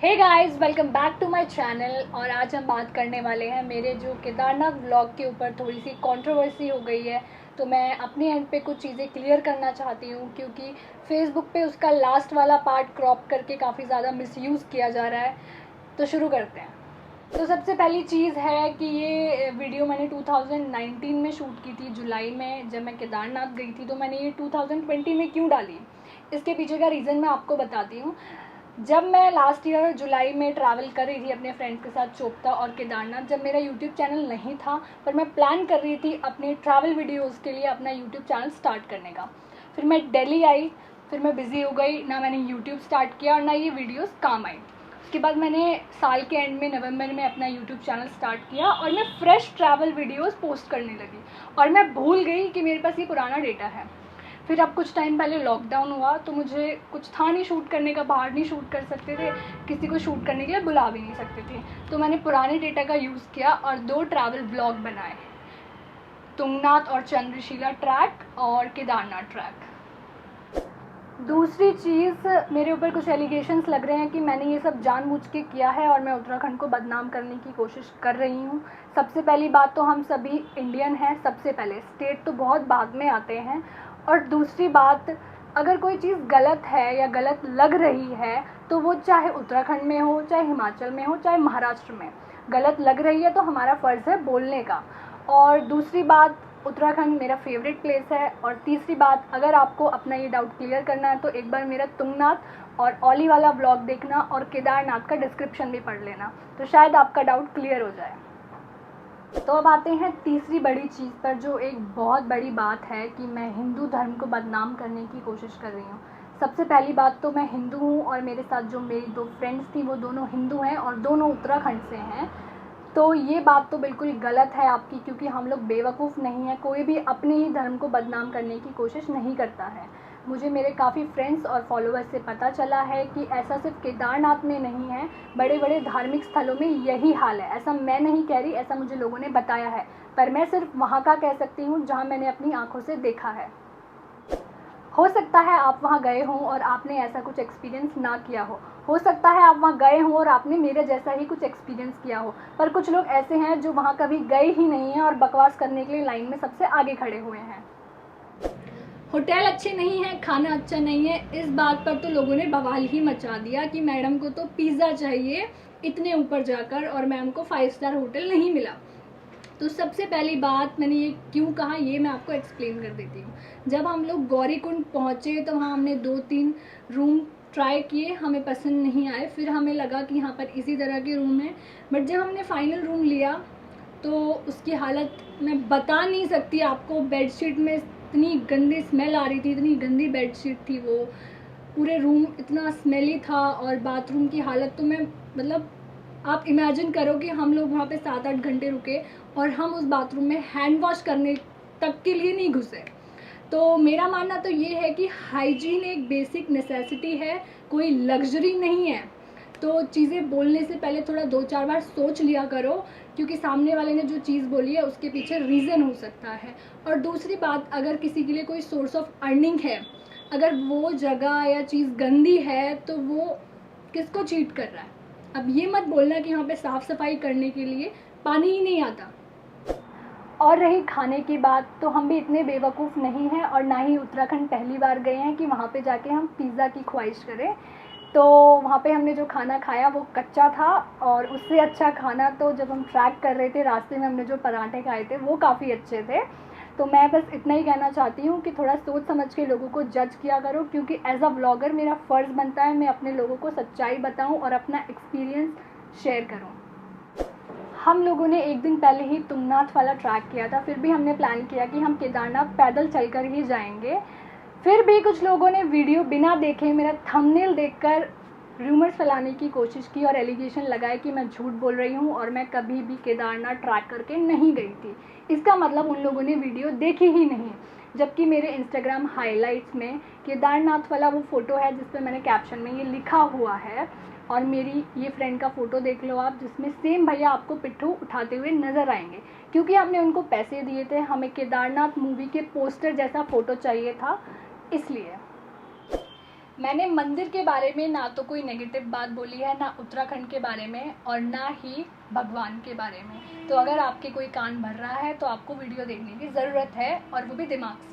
Hey guys, welcome back to my channel. और आज हम बात करने वाले हैं मेरे जो केदारनाथ व्लॉग के ऊपर थोड़ी सी कंट्रोवर्सी हो गई है। तो मैं अपने एंड पे कुछ चीज़ें क्लियर करना चाहती हूँ, क्योंकि फेसबुक पे उसका लास्ट वाला पार्ट क्रॉप करके काफ़ी ज़्यादा मिसयूज़ किया जा रहा है। तो शुरू करते हैं। तो सबसे पहली चीज़ है कि ये वीडियो मैंने 2019 में शूट की थी, जुलाई में जब मैं केदारनाथ गई थी। तो मैंने ये 2020 में क्यों डाली, इसके पीछे का रीज़न मैं आपको बताती हूँ। जब मैं लास्ट ईयर जुलाई में ट्रैवल कर रही थी अपने फ्रेंड्स के साथ चोपता और केदारनाथ, जब मेरा यूट्यूब चैनल नहीं था, पर मैं प्लान कर रही थी अपने ट्रैवल वीडियोज़ के लिए अपना यूट्यूब चैनल स्टार्ट करने का। फिर मैं दिल्ली आई, फिर मैं बिज़ी हो गई, ना मैंने यूट्यूब स्टार्ट किया और ना ये वीडियोज़ काम आई। उसके बाद मैंने साल के एंड में नवंबर में अपना यूट्यूब चैनल स्टार्ट किया और मैं फ्रेश ट्रैवल वीडियोस पोस्ट करने लगी और मैं भूल गई कि मेरे पास ये पुराना डेटा है। फिर अब कुछ टाइम पहले लॉकडाउन हुआ, तो मुझे कुछ था नहीं शूट करने का, बाहर नहीं शूट कर सकते थे, किसी को शूट करने के लिए बुला भी नहीं सकते थे। तो मैंने पुराने डेटा का यूज़ किया और 2 ट्रैवल ब्लॉग बनाए, तुंगनाथ और चंद्रशिला ट्रैक और केदारनाथ ट्रैक। दूसरी चीज़, मेरे ऊपर कुछ एलिगेशंस लग रहे हैं कि मैंने ये सब जानबूझ के किया है और मैं उत्तराखंड को बदनाम करने की कोशिश कर रही हूँ। सबसे पहली बात तो हम सभी इंडियन हैं, सबसे पहले स्टेट तो बहुत बाद में आते हैं। और दूसरी बात, अगर कोई चीज़ गलत है या गलत लग रही है तो वो चाहे उत्तराखंड में हो, चाहे हिमाचल में हो, चाहे महाराष्ट्र में, गलत लग रही है तो हमारा फ़र्ज़ है बोलने का। और दूसरी बात, उत्तराखंड मेरा फेवरेट प्लेस है। और तीसरी बात, अगर आपको अपना ये डाउट क्लियर करना है तो एक बार मेरा तुंगनाथ और ओली वाला व्लॉग देखना और केदारनाथ का डिस्क्रिप्शन भी पढ़ लेना, तो शायद आपका डाउट क्लियर हो जाए। तो अब आते हैं तीसरी बड़ी चीज़ पर, जो एक बहुत बड़ी बात है कि मैं हिंदू धर्म को बदनाम करने की कोशिश कर रही हूँ। सबसे पहली बात तो मैं हिंदू हूँ और मेरे साथ जो मेरी 2 फ्रेंड्स थी वो दोनों हिंदू हैं और दोनों उत्तराखंड से हैं। तो ये बात तो बिल्कुल गलत है आपकी, क्योंकि हम लोग बेवकूफ़ नहीं हैं, कोई भी अपने ही धर्म को बदनाम करने की कोशिश नहीं करता है। मुझे मेरे काफ़ी फ्रेंड्स और फॉलोअर्स से पता चला है कि ऐसा सिर्फ केदारनाथ में नहीं है, बड़े बड़े धार्मिक स्थलों में यही हाल है। ऐसा मैं नहीं कह रही, ऐसा मुझे लोगों ने बताया है, पर मैं सिर्फ वहाँ का कह सकती हूँ जहाँ मैंने अपनी आँखों से देखा है। हो सकता है आप वहाँ गए हों और आपने ऐसा कुछ एक्सपीरियंस ना किया हो सकता है आप वहाँ गए हों और आपने मेरे जैसा ही कुछ एक्सपीरियंस किया हो, पर कुछ लोग ऐसे हैं जो वहाँ कभी गए ही नहीं हैं और बकवास करने के लिए लाइन में सबसे आगे खड़े हुए हैं। होटल अच्छे नहीं हैं, खाना अच्छा नहीं है, इस बात पर तो लोगों ने बवाल ही मचा दिया कि मैडम को तो पिज़्ज़ा चाहिए इतने ऊपर जाकर और मैम को 5 स्टार होटल नहीं मिला। तो सबसे पहली बात, मैंने ये क्यों कहा ये मैं आपको एक्सप्लेन कर देती हूँ। जब हम लोग गौरीकुंड पहुँचे तो वहाँ हमने 2-3 रूम ट्राई किए, हमें पसंद नहीं आए। फिर हमें लगा कि यहाँ पर इसी तरह के रूम हैं, बट जब हमने फाइनल रूम लिया तो उसकी हालत मैं बता नहीं सकती आपको। बेडशीट में इतनी गंदी स्मेल आ रही थी, इतनी गंदी बेडशीट थी वो, पूरे रूम इतना स्मेली था। और बाथरूम की हालत तो मैं मतलब आप इमेजिन करो कि हम लोग वहाँ पे 7-8 घंटे रुके और हम उस बाथरूम में हैंड वॉश करने तक के लिए नहीं घुसे। तो मेरा मानना तो ये है कि हाइजीन एक बेसिक नेसेसिटी है, कोई लग्जरी नहीं है। तो चीज़ें बोलने से पहले थोड़ा 2-4 बार सोच लिया करो, क्योंकि सामने वाले ने जो चीज़ बोली है उसके पीछे रीज़न हो सकता है। और दूसरी बात, अगर किसी के लिए कोई सोर्स ऑफ अर्निंग है, अगर वो जगह या चीज़ गंदी है तो वो किसको चीट कर रहा है। अब ये मत बोलना कि यहाँ पे साफ़ सफाई करने के लिए पानी ही नहीं आता। और रही खाने की बात, तो हम भी इतने बेवकूफ़ नहीं हैं और ना ही उत्तराखंड पहली बार गए हैं कि वहाँ पे जाके हम पिज़्ज़ा की ख्वाहिश करें। तो वहाँ पे हमने जो खाना खाया वो कच्चा था, और उससे अच्छा खाना तो जब हम ट्रैक कर रहे थे रास्ते में हमने जो पराठे खाए थे वो काफ़ी अच्छे थे। तो मैं बस इतना ही कहना चाहती हूँ कि थोड़ा सोच समझ के लोगों को जज किया करो, क्योंकि एज अ व्लॉगर मेरा फ़र्ज़ बनता है मैं अपने लोगों को सच्चाई बताऊँ और अपना एक्सपीरियंस शेयर करूँ। हम लोगों ने एक दिन पहले ही तुंगनाथ वाला ट्रैक किया था, फिर भी हमने प्लान किया कि हम केदारनाथ पैदल चलकर ही जाएंगे। फिर भी कुछ लोगों ने वीडियो बिना देखे मेरा थंबनेल देखकर रूमर्स फैलाने की कोशिश की और एलिगेशन लगाए कि मैं झूठ बोल रही हूँ और मैं कभी भी केदारनाथ ट्रैक करके नहीं गई थी। इसका मतलब उन लोगों ने वीडियो देखी ही नहीं, जबकि मेरे इंस्टाग्राम हाइलाइट्स में केदारनाथ वाला वो फ़ोटो है जिस पर मैंने कैप्शन में ये लिखा हुआ है। और मेरी ये फ्रेंड का फ़ोटो देख लो आप, जिसमें सेम भैया आपको पिट्ठू उठाते हुए नज़र आएंगे, क्योंकि हमने उनको पैसे दिए थे, हमें केदारनाथ मूवी के पोस्टर जैसा फ़ोटो चाहिए था इसलिए। मैंने मंदिर के बारे में ना तो कोई नेगेटिव बात बोली है, ना उत्तराखंड के बारे में और ना ही भगवान के बारे में। तो अगर आपके कोई कान भर रहा है तो आपको वीडियो देखने की ज़रूरत है, और वो भी दिमाग से।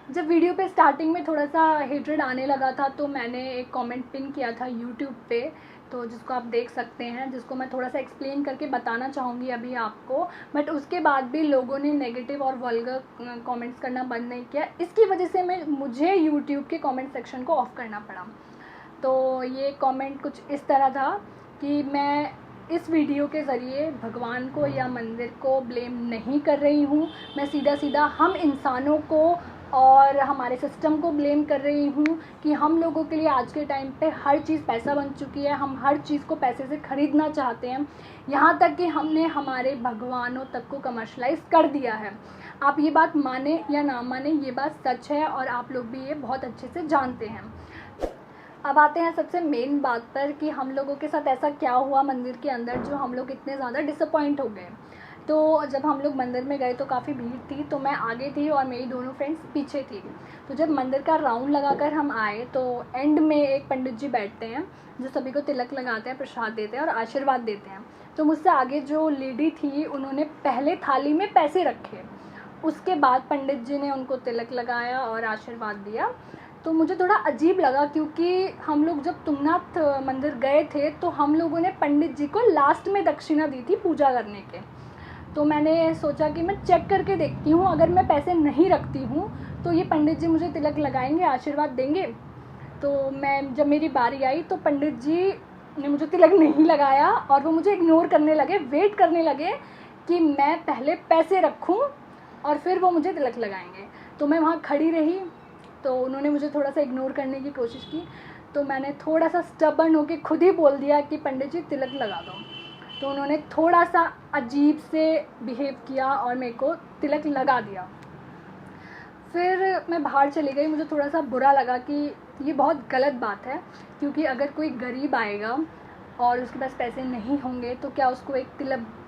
जब वीडियो पे स्टार्टिंग में थोड़ा सा हेट्रेड आने लगा था तो मैंने एक कमेंट पिन किया था यूट्यूब पे, तो जिसको आप देख सकते हैं, जिसको मैं थोड़ा सा एक्सप्लेन करके बताना चाहूँगी अभी आपको। बट उसके बाद भी लोगों ने नेगेटिव और वल्गर कमेंट्स करना बंद नहीं किया। इसकी वजह से मुझे यूट्यूब के कमेंट सेक्शन को ऑफ़ करना पड़ा। तो ये कमेंट कुछ इस तरह था कि मैं इस वीडियो के ज़रिए भगवान को या मंदिर को ब्लेम नहीं कर रही हूँ, मैं सीधा सीधा हम इंसानों को और हमारे सिस्टम को ब्लेम कर रही हूँ कि हम लोगों के लिए आज के टाइम पे हर चीज़ पैसा बन चुकी है। हम हर चीज़ को पैसे से ख़रीदना चाहते हैं, यहाँ तक कि हमने हमारे भगवानों तक को कमर्शलाइज कर दिया है। आप ये बात माने या ना माने, ये बात सच है और आप लोग भी ये बहुत अच्छे से जानते हैं। अब आते हैं सबसे मेन बात पर कि हम लोगों के साथ ऐसा क्या हुआ मंदिर के अंदर जो हम लोग इतने ज़्यादा डिसअपॉइंट हो गए। तो जब हम लोग मंदिर में गए तो काफ़ी भीड़ थी, तो मैं आगे थी और मेरी दोनों फ्रेंड्स पीछे थी। तो जब मंदिर का राउंड लगाकर हम आए तो एंड में एक पंडित जी बैठते हैं जो सभी को तिलक लगाते हैं, प्रसाद देते हैं और आशीर्वाद देते हैं। तो मुझसे आगे जो लेडी थी उन्होंने पहले थाली में पैसे रखे, उसके बाद पंडित जी ने उनको तिलक लगाया और आशीर्वाद दिया। तो मुझे थोड़ा अजीब लगा क्योंकि हम लोग जब तुंगनाथ मंदिर गए थे तो हम लोगों ने पंडित जी को लास्ट में दक्षिणा दी थी पूजा करने के। तो मैंने सोचा कि मैं चेक करके देखती हूँ, अगर मैं पैसे नहीं रखती हूँ तो ये पंडित जी मुझे तिलक लगाएंगे, आशीर्वाद देंगे। तो जब मेरी बारी आई तो पंडित जी ने मुझे तिलक नहीं लगाया और वो मुझे इग्नोर करने लगे, वेट करने लगे कि मैं पहले पैसे रखूँ और फिर वो मुझे तिलक लगाएंगे। तो मैं वहाँ खड़ी रही, तो उन्होंने मुझे थोड़ा सा इग्नोर करने की कोशिश की। तो मैंने थोड़ा सा स्टबर्न होकर खुद ही बोल दिया कि पंडित जी तिलक लगा दो। तो उन्होंने थोड़ा सा अजीब से बिहेव किया और मेरे को तिलक लगा दिया। फिर मैं बाहर चली गई। मुझे थोड़ा सा बुरा लगा कि ये बहुत गलत बात है, क्योंकि अगर कोई गरीब आएगा और उसके पास पैसे नहीं होंगे तो क्या उसको एक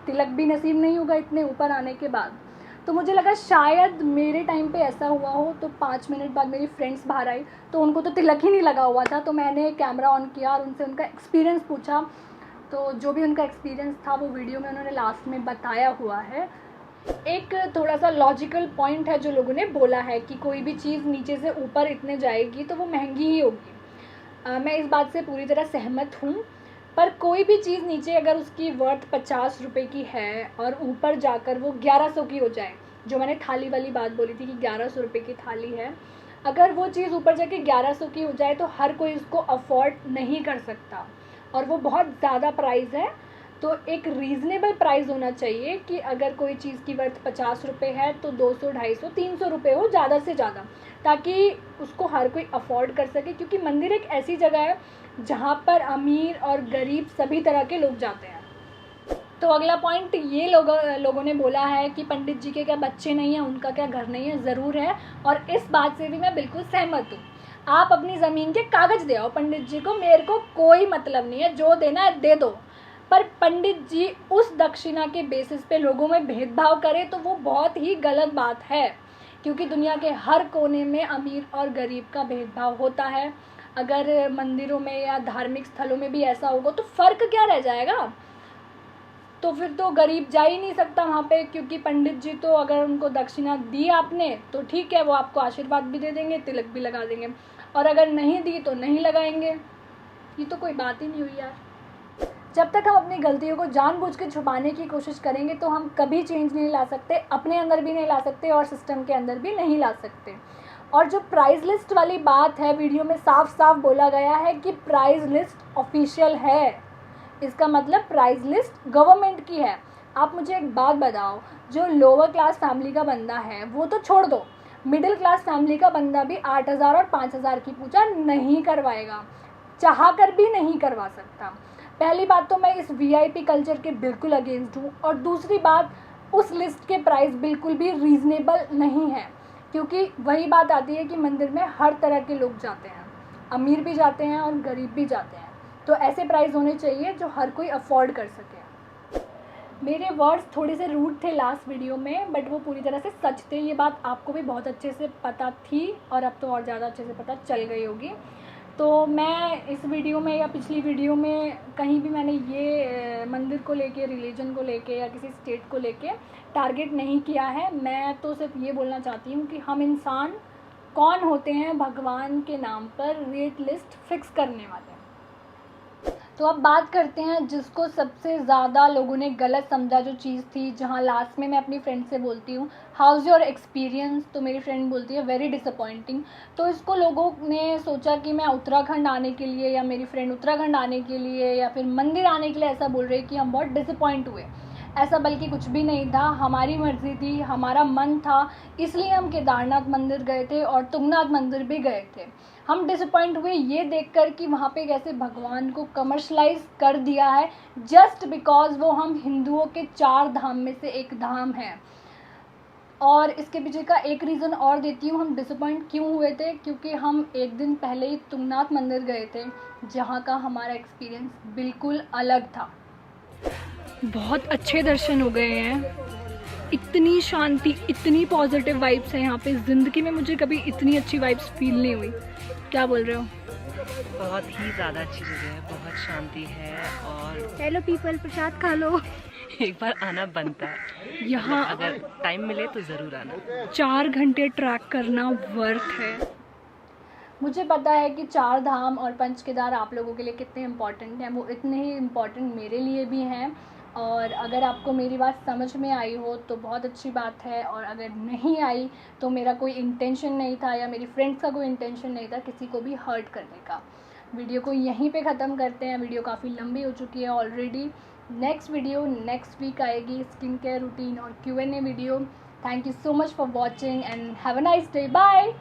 तिलक भी नसीब नहीं होगा इतने ऊपर आने के बाद। तो मुझे लगा शायद मेरे टाइम पे ऐसा हुआ हो। तो 5 मिनट बाद मेरी फ्रेंड्स बाहर आई तो उनको तो तिलक ही नहीं लगा हुआ था। तो मैंने कैमरा ऑन किया और उनसे उनका एक्सपीरियंस पूछा। तो जो भी उनका एक्सपीरियंस था वो वीडियो में उन्होंने लास्ट में बताया हुआ है। एक थोड़ा सा लॉजिकल पॉइंट है जो लोगों ने बोला है कि कोई भी चीज़ नीचे से ऊपर इतने जाएगी तो वो महंगी ही होगी। मैं इस बात से पूरी तरह सहमत हूँ, पर कोई भी चीज़ नीचे अगर उसकी वर्थ 50 रुपये की है और ऊपर जाकर वो 1100 की हो जाए, जो मैंने थाली वाली बात बोली थी कि 1100 रुपये की थाली है, अगर वो चीज़ ऊपर जाके 1100 की हो जाए तो हर कोई उसको अफोर्ड नहीं कर सकता और वो बहुत ज़्यादा प्राइस है। तो एक रीज़नेबल प्राइस होना चाहिए कि अगर कोई चीज़ की वर्थ 50 रुपये है तो 200, 250, 300 रुपये हो ज़्यादा से ज़्यादा, ताकि उसको हर कोई अफोर्ड कर सके। क्योंकि मंदिर एक ऐसी जगह है जहाँ पर अमीर और गरीब सभी तरह के लोग जाते हैं। तो अगला पॉइंट ये लोगों ने बोला है कि पंडित जी के क्या बच्चे नहीं हैं, उनका क्या घर नहीं है। ज़रूर है, और इस बात से भी मैं बिल्कुल सहमत हूँ। आप अपनी ज़मीन के कागज़ दे आओ पंडित जी को, मेरे को कोई मतलब नहीं है, जो देना है दे दो। पर पंडित जी उस दक्षिणा के बेसिस पे लोगों में भेदभाव करें तो वो बहुत ही गलत बात है, क्योंकि दुनिया के हर कोने में अमीर और गरीब का भेदभाव होता है। अगर मंदिरों में या धार्मिक स्थलों में भी ऐसा होगा तो फ़र्क क्या रह जाएगा। तो फिर तो गरीब जा ही नहीं सकता वहाँ पे, क्योंकि पंडित जी तो अगर उनको दक्षिणा दी आपने तो ठीक है, वो आपको आशीर्वाद भी दे देंगे, तिलक भी लगा देंगे, और अगर नहीं दी तो नहीं लगाएंगे। ये तो कोई बात ही नहीं हुई यार। जब तक हम अपनी गलतियों को जानबूझ के छुपाने की कोशिश करेंगे तो हम कभी चेंज नहीं ला सकते, अपने अंदर भी नहीं ला सकते और सिस्टम के अंदर भी नहीं ला सकते। और जो प्राइस लिस्ट वाली बात है, वीडियो में साफ साफ बोला गया है कि प्राइस लिस्ट ऑफिशियल है। इसका मतलब प्राइस लिस्ट गवर्नमेंट की है। आप मुझे एक बात बताओ, जो लोअर क्लास फैमिली का बंदा है वो तो छोड़ दो, मिडिल क्लास फैमिली का बंदा भी 8000 और 5000 की पूजा नहीं करवाएगा, चाह कर भी नहीं करवा सकता। पहली बात तो मैं इस वीआईपी कल्चर के बिल्कुल अगेंस्ट हूँ, और दूसरी बात उस लिस्ट के प्राइस बिल्कुल भी रीज़नेबल नहीं है, क्योंकि वही बात आती है कि मंदिर में हर तरह के लोग जाते हैं, अमीर भी जाते हैं और गरीब भी जाते हैं। तो ऐसे प्राइस होने चाहिए जो हर कोई अफोर्ड कर सके। मेरे वर्ड्स थोड़े से रूड थे लास्ट वीडियो में, बट वो पूरी तरह से सच थे। ये बात आपको भी बहुत अच्छे से पता थी और अब तो और ज़्यादा अच्छे से पता चल गई होगी। तो मैं इस वीडियो में या पिछली वीडियो में कहीं भी मैंने ये मंदिर को लेके, रिलीजन को लेके या किसी स्टेट को लेके टारगेट नहीं किया है। मैं तो सिर्फ ये बोलना चाहती हूँ कि हम इंसान कौन होते हैं भगवान के नाम पर रेट लिस्ट फिक्स करने वाले। तो अब बात करते हैं जिसको सबसे ज़्यादा लोगों ने गलत समझा जो चीज़ थी, जहाँ लास्ट में मैं अपनी फ्रेंड से बोलती हूँ हाउज़ योर एक्सपीरियंस, तो मेरी फ्रेंड बोलती है वेरी डिसअपॉइंटिंग। तो इसको लोगों ने सोचा कि मैं उत्तराखंड आने के लिए या मेरी फ्रेंड उत्तराखंड आने के लिए या फिर मंदिर आने के लिए ऐसा बोल रही है कि हम बहुत डिसअपॉइंट हुए। ऐसा बल्कि कुछ भी नहीं था, हमारी मर्ज़ी थी, हमारा मन था, इसलिए हम केदारनाथ मंदिर गए थे और तुंगनाथ मंदिर भी गए थे। हम डिसअपॉइंट हुए ये देखकर कि वहाँ पे कैसे भगवान को कमर्शलाइज कर दिया है जस्ट बिकॉज वो हम हिंदुओं के 4 धाम में से एक धाम है। और इसके पीछे का एक रीज़न और देती हूँ हम डिसअपॉइंट क्यों हुए थे, क्योंकि हम एक दिन पहले ही तुंगनाथ मंदिर गए थे जहाँ का हमारा एक्सपीरियंस बिल्कुल अलग था। बहुत अच्छे दर्शन हो गए हैं, इतनी शांति, इतनी पॉजिटिव वाइब्स है यहाँ पे। ज़िंदगी में मुझे कभी इतनी अच्छी वाइब्स फील नहीं हुई। क्या बोल रहे हो? बहुत ही ज़्यादा अच्छी जगह है, बहुत शांति है और हेलो पीपल, प्रसाद खा लो। एक बार आना बनता है यहाँ, अगर टाइम मिले तो ज़रूर आना। 4 घंटे ट्रैक करना वर्थ है। मुझे पता है कि 4 धाम और पंच केदार आप लोगों के लिए कितने इम्पॉर्टेंट हैं, वो इतने ही इम्पॉर्टेंट मेरे लिए भी हैं। और अगर आपको मेरी बात समझ में आई हो तो बहुत अच्छी बात है, और अगर नहीं आई तो मेरा कोई इंटेंशन नहीं था या मेरी फ्रेंड्स का कोई इंटेंशन नहीं था किसी को भी हर्ट करने का। वीडियो को यहीं पे ख़त्म करते हैं, वीडियो काफ़ी लंबी हो चुकी है already. Next video next week आएगी, स्किन केयर रूटीन और Q&A video. Thank you so much for watching and have a nice day, bye.